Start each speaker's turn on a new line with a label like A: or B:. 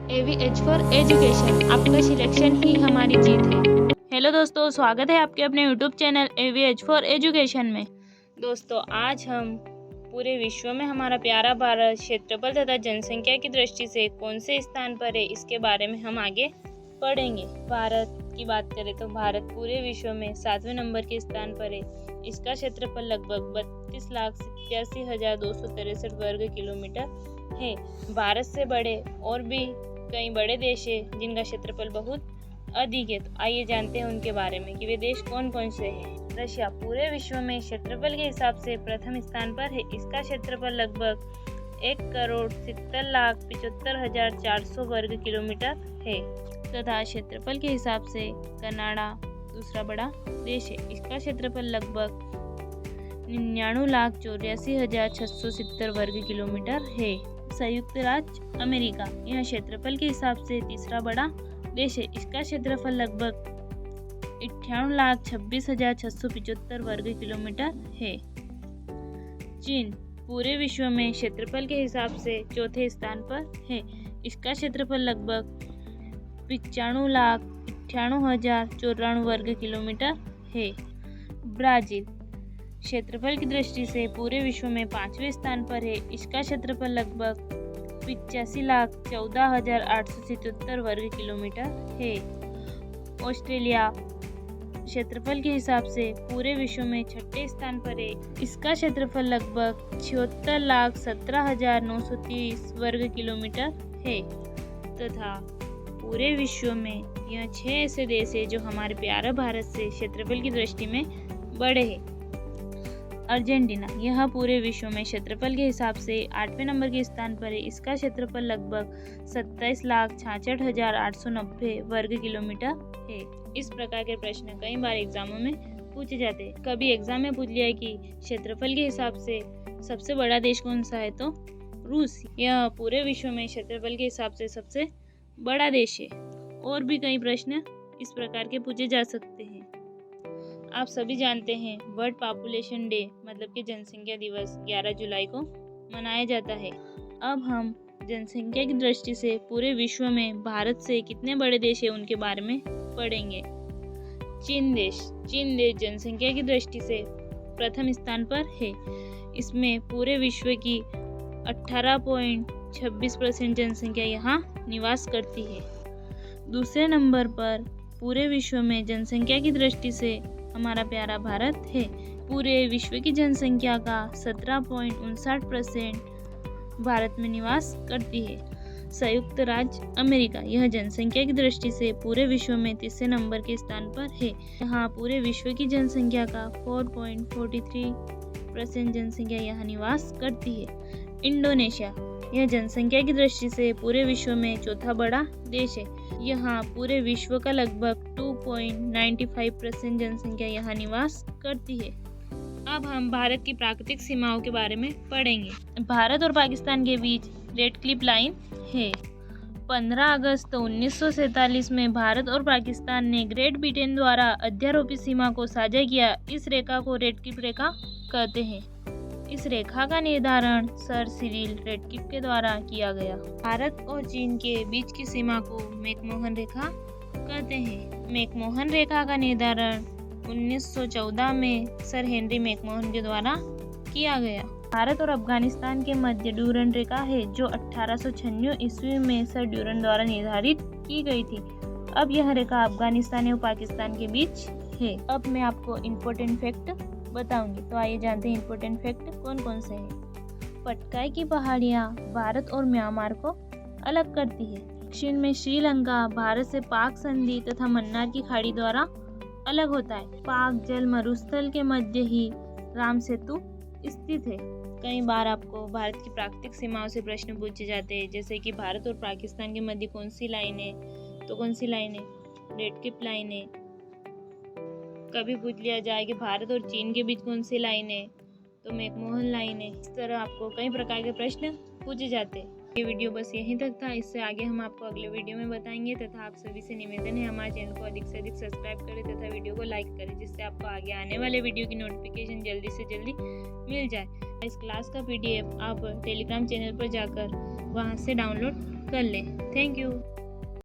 A: AVH for education, आपका selection ही हमारी जीत है। हेलो दोस्तों, स्वागत है आपके अपने YouTube channel AVH for education में। दोस्तों, आज हम पूरे विश्व में हमारा प्यारा भारत क्षेत्रफल तथा जनसंख्या की दृष्टि से कौन से स्थान पर है, इसके बारे में हम आगे पढ़ेंगे। भारत की बात करें तो भारत पूरे विश्व में 7वें नंबर के स्थान पर है। इसका क्षेत्रफल लगभग 32,87,263 वर्ग किलोमीटर है। भारत से बड़े और भी कई बड़े देश हैं जिनका क्षेत्रफल बहुत अधिक है। तो आइए जानते हैं उनके बारे में कि वे देश कौन कौन से हैं। रशिया पूरे विश्व में क्षेत्रफल के हिसाब से प्रथम स्थान पर है। इसका क्षेत्रफल लगभग 1,70,75,400 वर्ग किलोमीटर है तथा क्षेत्रफल के हिसाब से कनाडा दूसरा बड़ा देश है। इसका क्षेत्रफल लगभग 99,84,670 वर्ग किलोमीटर है। संयुक्त राज्य अमेरिका यह क्षेत्रफल के हिसाब से तीसरा बड़ा देश है। इसका क्षेत्रफल लगभग 58,26,675 वर्ग किलोमीटर है। चीन पूरे विश्व में क्षेत्रफल के हिसाब से चौथे स्थान पर है। इसका क्षेत्रफल लगभग 95,98,094 वर्ग किलोमीटर है। ब्राज़ील क्षेत्रफल की दृष्टि से पूरे विश्व में 5वें स्थान पर है। इसका क्षेत्रफल लगभग 85,14,877 वर्ग किलोमीटर है। ऑस्ट्रेलिया क्षेत्रफल के हिसाब से पूरे विश्व में 6ठे स्थान पर है। इसका क्षेत्रफल लगभग 76,17,930 वर्ग किलोमीटर है तथा पूरे विश्व में यह 6 ऐसे देश हैं जो हमारे प्यारे भारत से क्षेत्रफल की दृष्टि में बड़े हैं। अर्जेंटीना यह पूरे विश्व में क्षेत्रफल के हिसाब से 8वें नंबर के स्थान पर है। इसका क्षेत्रफल लगभग 27,66,890 वर्ग किलोमीटर है। इस प्रकार के प्रश्न कई बार एग्जामों में पूछे जाते हैं। कभी एग्जाम में पूछ लिया कि क्षेत्रफल के हिसाब से सबसे बड़ा देश कौन सा है, तो रूस यह पूरे विश्व में क्षेत्रफल के हिसाब से सबसे बड़ा देश है। और भी कई प्रश्न इस प्रकार के पूछे जा सकते हैं। आप सभी जानते हैं वर्ल्ड पॉपुलेशन डे मतलब कि जनसंख्या दिवस 11 जुलाई को मनाया जाता है। अब हम जनसंख्या की दृष्टि से पूरे विश्व में भारत से कितने बड़े देश हैं उनके बारे में पढ़ेंगे। चीन देश जनसंख्या की दृष्टि से प्रथम स्थान पर है। इसमें पूरे विश्व की 18.26% जनसंख्या यहाँ निवास करती है। दूसरे नंबर पर पूरे विश्व में जनसंख्या की दृष्टि से हमारा प्यारा भारत है। पूरे विश्व की जनसंख्या का 17.59% भारत में निवास करती है। संयुक्त राज्य अमेरिका यह जनसंख्या की दृष्टि से पूरे विश्व में तीसरे नंबर के स्थान पर है। यहाँ पूरे विश्व की जनसंख्या का 4.43% जनसंख्या यहाँ निवास करती है। इंडोनेशिया यह जनसंख्या की दृष्टि से पूरे विश्व में चौथा बड़ा देश है। यहाँ पूरे विश्व का लगभग 2.95% जनसंख्या यहाँ निवास करती है। अब हम भारत की प्राकृतिक सीमाओं के बारे में पढ़ेंगे। भारत और पाकिस्तान के बीच रेड क्लिफ लाइन है। 15 अगस्त 1947 में भारत और पाकिस्तान ने ग्रेट ब्रिटेन द्वारा अध्यारोपित सीमा को साझा किया। इस रेखा को रेड क्लिफ रेखा कहते हैं। इस रेखा का निर्धारण सर सिरिल रेडक्लिफ के द्वारा किया गया। भारत और चीन के बीच की सीमा को मैकमोहन रेखा कहते हैं। मैकमोहन रेखा का निर्धारण 1914 में सर हेनरी मैकमोहन के द्वारा किया गया। भारत और अफगानिस्तान के मध्य ड्यूरंड रेखा है जो 1896 ईस्वी में सर ड्यूरंड द्वारा निर्धारित की गई थी। अब यह रेखा अफगानिस्तान और पाकिस्तान के बीच है। अब मैं आपको इम्पोर्टेंट फैक्ट बताऊंगी, तो आइए जानते हैं इम्पोर्टेंट फैक्ट कौन कौन से हैं। पटकाई की पहाड़ियाँ भारत और म्यांमार को अलग करती है। दक्षिण में श्रीलंका भारत से पाक संधि तथा मन्नार की खाड़ी द्वारा अलग होता है। पाक जल मरुस्थल के मध्य ही राम सेतु स्थित है। कई बार आपको भारत की प्राकृतिक सीमाओं से प्रश्न पूछे जाते हैं, जैसे कि भारत और पाकिस्तान के मध्य कौन सी लाइन है, तो कौन सी लाइन है, रेड क्लिफ लाइन है। कभी पूछ लिया जाए कि भारत और चीन के बीच कौन सी लाइन है, तो मैकमोहन लाइन है। इस तरह आपको कई प्रकार के प्रश्न पूछे जाते हैं। ये वीडियो बस यहीं तक था। इससे आगे हम आपको अगले वीडियो में बताएंगे तथा आप सभी से निवेदन है हमारे चैनल को अधिक से अधिक सब्सक्राइब करें तथा वीडियो को लाइक करें, जिससे आपको आगे आने वाले वीडियो की नोटिफिकेशन जल्दी से जल्दी मिल जाए। इस क्लास का PDF आप टेलीग्राम चैनल पर जाकर वहाँ से डाउनलोड कर लें। Thank you.